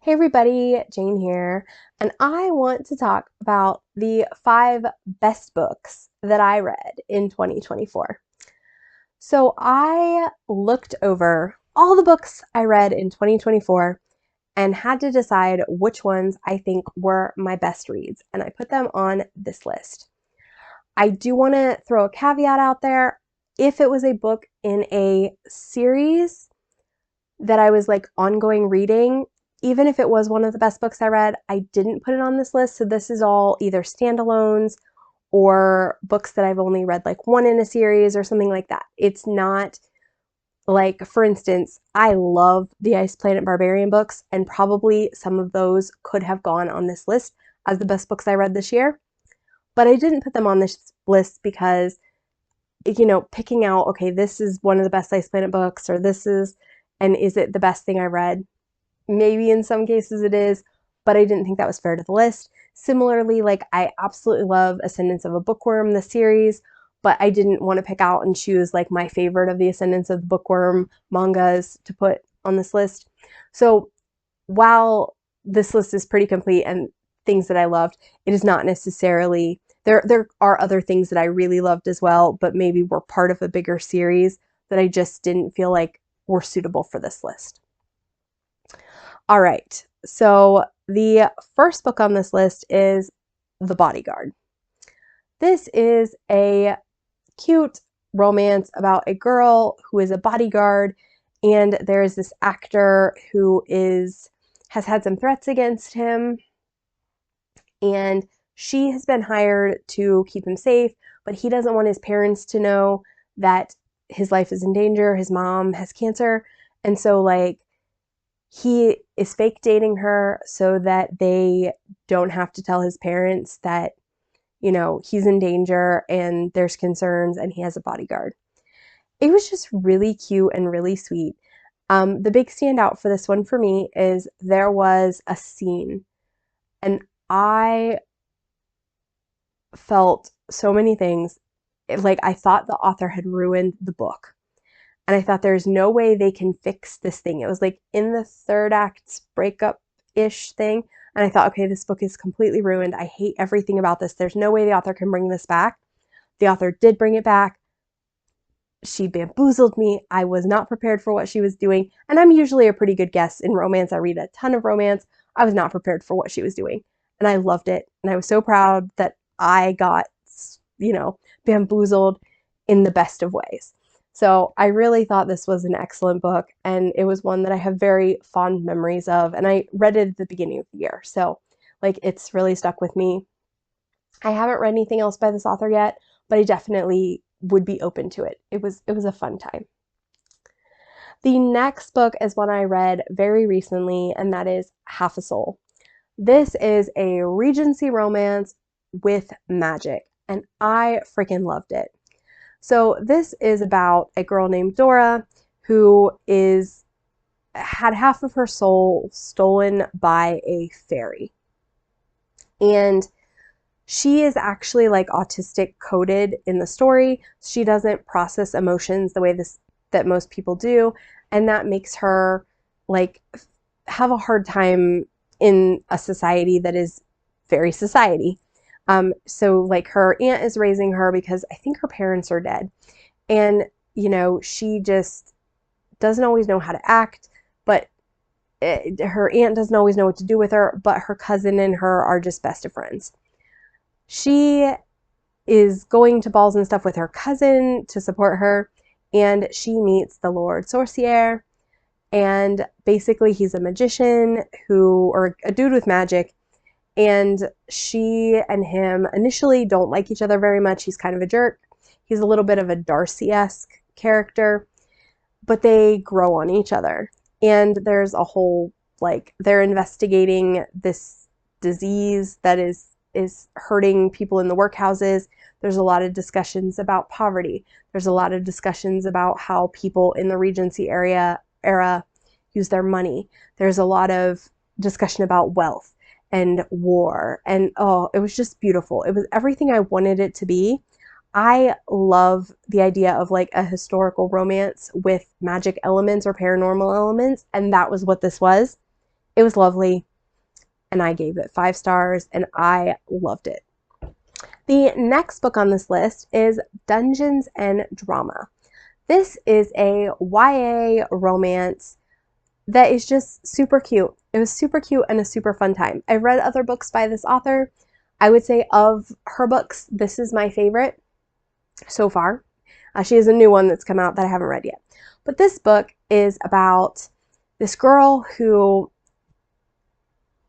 Hey everybody, Jane here, and I want to talk about the 5 best books that I read in 2024. So I looked over all the books I read in 2024 and had to decide which ones I think were my best reads, and I put them on this list. I do want to throw a caveat out there. If it was a book in a series that I was like ongoing reading, even if it was one of the best books I read, I didn't put it on this list. So this is all either standalones or books that I've only read like one in a series or something like that. It's not like, for instance, I love the Ice Planet Barbarian books, and probably some of those could have gone on this list as the best books I read this year. But I didn't put them on this list because, picking out, okay, this is one of the best Ice Planet books, or and is it the best thing I read? Maybe in some cases it is, but I didn't think that was fair to the list. Similarly, like I absolutely love Ascendance of a Bookworm, the series, but I didn't want to pick out and choose like my favorite of the Ascendance of the Bookworm mangas to put on this list. So while this list is pretty complete and things that I loved, it is not necessarily, there are other things that I really loved as well, but maybe were part of a bigger series that I just didn't feel like were suitable for this list. All right, so the first book on this list is The Bodyguard. This is a cute romance about a girl who is a bodyguard, and there is this actor who has had some threats against him, and she has been hired to keep him safe, but he doesn't want his parents to know that his life is in danger. His mom has cancer, and so like he is fake dating her so that they don't have to tell his parents that, he's in danger and there's concerns and he has a bodyguard. It was just really cute and really sweet. The big standout for this one for me is there was a scene, and I felt so many things. Like I thought the author had ruined the book. And I thought there's no way they can fix this thing. It was like in the third act breakup-ish thing. And I thought, okay, this book is completely ruined. I hate everything about this. There's no way the author can bring this back. The author did bring it back. She bamboozled me. I was not prepared for what she was doing. And I'm usually a pretty good guess in romance. I read a ton of romance. I was not prepared for what she was doing. And I loved it. And I was so proud that I got, bamboozled in the best of ways. So I really thought this was an excellent book, and it was one that I have very fond memories of, and I read it at the beginning of the year. So like it's really stuck with me. I haven't read anything else by this author yet, but I definitely would be open to it. It was a fun time. The next book is one I read very recently, and that is Half a Soul. This is a Regency romance with magic, and I freaking loved it. So this is about a girl named Dora who had half of her soul stolen by a fairy. And she is actually like autistic coded in the story. She doesn't process emotions the way that most people do, and that makes her like have a hard time in a society that is very society. So like her aunt is raising her because I think her parents are dead. And, she just doesn't always know how to act, but her aunt doesn't always know what to do with her, but her cousin and her are just best of friends. She is going to balls and stuff with her cousin to support her, and she meets the Lord Sorcier, and basically he's a magician or a dude with magic. And she and him initially don't like each other very much. He's kind of a jerk. He's a little bit of a Darcy-esque character, but they grow on each other. And there's a whole, they're investigating this disease that is hurting people in the workhouses. There's a lot of discussions about poverty. There's a lot of discussions about how people in the Regency era use their money. There's a lot of discussion about wealth and war, and it was just beautiful. It was everything I wanted it to be. I love the idea of like a historical romance with magic elements or paranormal elements, and that was what this was. It was lovely, and I gave it 5 stars, and I loved it. The next book on this list is Dungeons and Drama. This is a YA romance that is just super cute. It was super cute and a super fun time. I've read other books by this author. I would say of her books, this is my favorite so far. She has a new one that's come out that I haven't read yet. But this book is about this girl who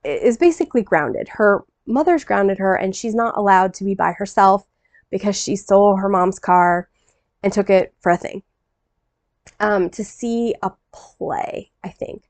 is basically grounded. Her mother's grounded her, and she's not allowed to be by herself because she stole her mom's car and took it for a thing. To see a play, I think.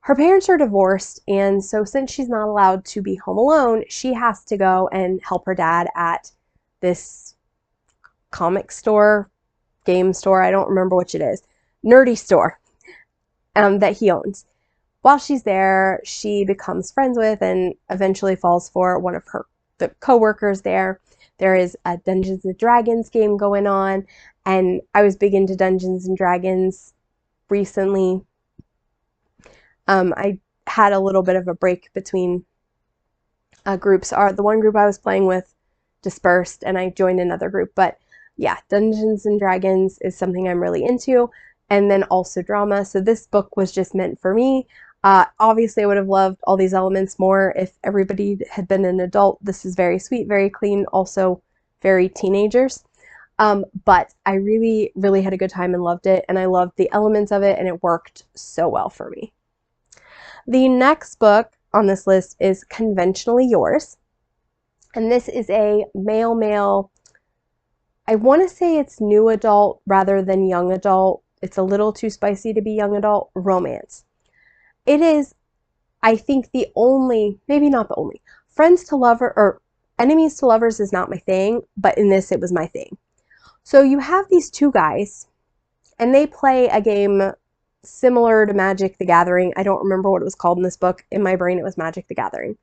Her parents are divorced, and so since she's not allowed to be home alone, she has to go and help her dad at this comic store, game store, I don't remember which it is, nerdy store that he owns. While she's there, she becomes friends with and eventually falls for one of the co-workers there. There is a Dungeons and Dragons game going on, and I was big into Dungeons and Dragons recently. I had a little bit of a break between groups. The one group I was playing with dispersed, and I joined another group. But yeah, Dungeons and Dragons is something I'm really into, and then also drama. So this book was just meant for me. Obviously, I would have loved all these elements more if everybody had been an adult. This is very sweet, very clean, also very teenagers. But I really, really had a good time and loved it, and I loved the elements of it, and it worked so well for me. The next book on this list is Conventionally Yours, and this is a male, I want to say it's new adult rather than young adult. It's a little too spicy to be young adult romance. It is, I think, the only, maybe not the only, friends to lover or enemies to lovers is not my thing, but in this it was my thing. So you have these two guys, and they play a game similar to Magic the Gathering. I don't remember what it was called in this book. In my brain, it was Magic the Gathering.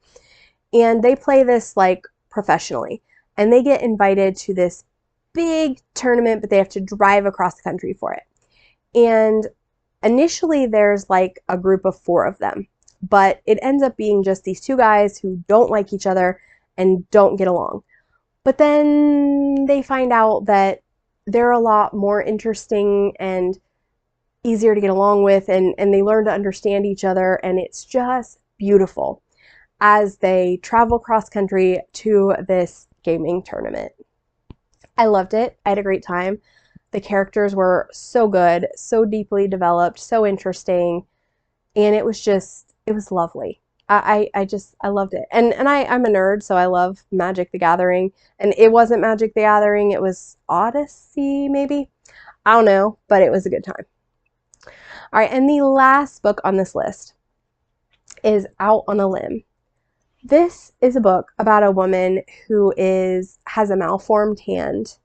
And they play this like professionally, and they get invited to this big tournament, but they have to drive across the country for it. And initially there's like a group of 4 of them, but it ends up being just these 2 guys who don't like each other and don't get along. But then they find out that they're a lot more interesting and easier to get along with, and they learn to understand each other, and it's just beautiful as they travel cross country to this gaming tournament. I loved it. I had a great time. The characters were so good, so deeply developed, so interesting, and it was lovely. I loved it. And I'm a nerd, so I love Magic the Gathering. And it wasn't Magic the Gathering, it was Odyssey, maybe? I don't know, but it was a good time. All right, and the last book on this list is Out on a Limb. This is a book about a woman who has a malformed hand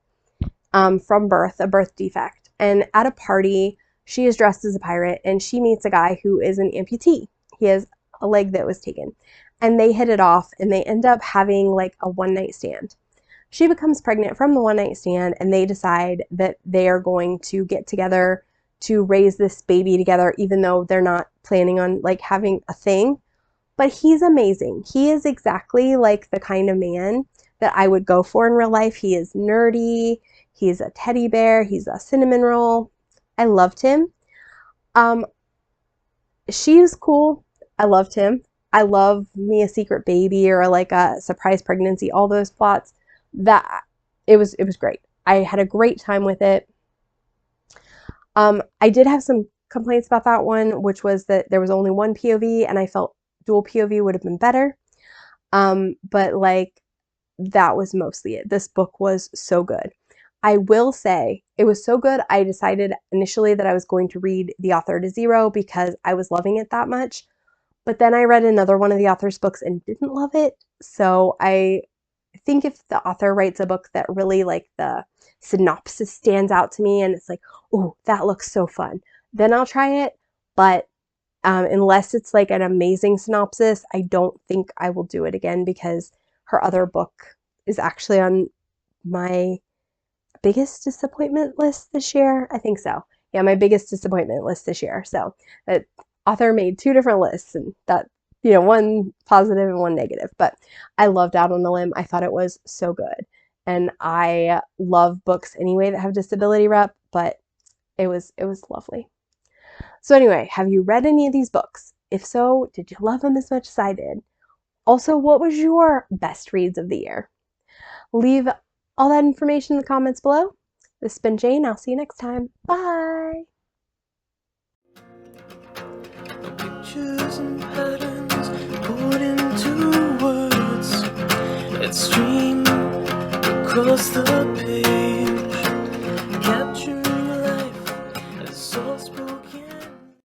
from birth, a birth defect. And at a party, she is dressed as a pirate, and she meets a guy who is an amputee. He has a leg that was taken. And they hit it off, and they end up having like a one-night stand. She becomes pregnant from the one-night stand, and they decide that they are going to get together to raise this baby together, even though they're not planning on like having a thing. But he's amazing. He is exactly like the kind of man that I would go for in real life. He is nerdy. He's a teddy bear. He's a cinnamon roll. I loved him. She's cool. I loved him. I love Me a Secret Baby or like a surprise pregnancy, all those plots. That it was great. I had a great time with it. I did have some complaints about that one, which was that there was only one POV, and I felt dual POV would have been better. But like that was mostly it. This book was so good. I will say it was so good. I decided initially that I was going to read the author to zero because I was loving it that much. But then I read another one of the author's books and didn't love it. So I think if the author writes a book that really like the synopsis stands out to me and it's like, oh, that looks so fun, then I'll try it. But unless it's like an amazing synopsis, I don't think I will do it again because her other book is actually on my biggest disappointment list this year. I think so. Yeah, my biggest disappointment list this year. So author made 2 different lists, and that, one positive and one negative. But I loved Out on a Limb. I thought it was so good. And I love books anyway that have disability rep, but it was lovely. So anyway, have you read any of these books? If so, did you love them as much as I did? Also, what was your best reads of the year? Leave all that information in the comments below. This has been Jane. I'll see you next time. Bye! Pictures and patterns put into words that stream across the page.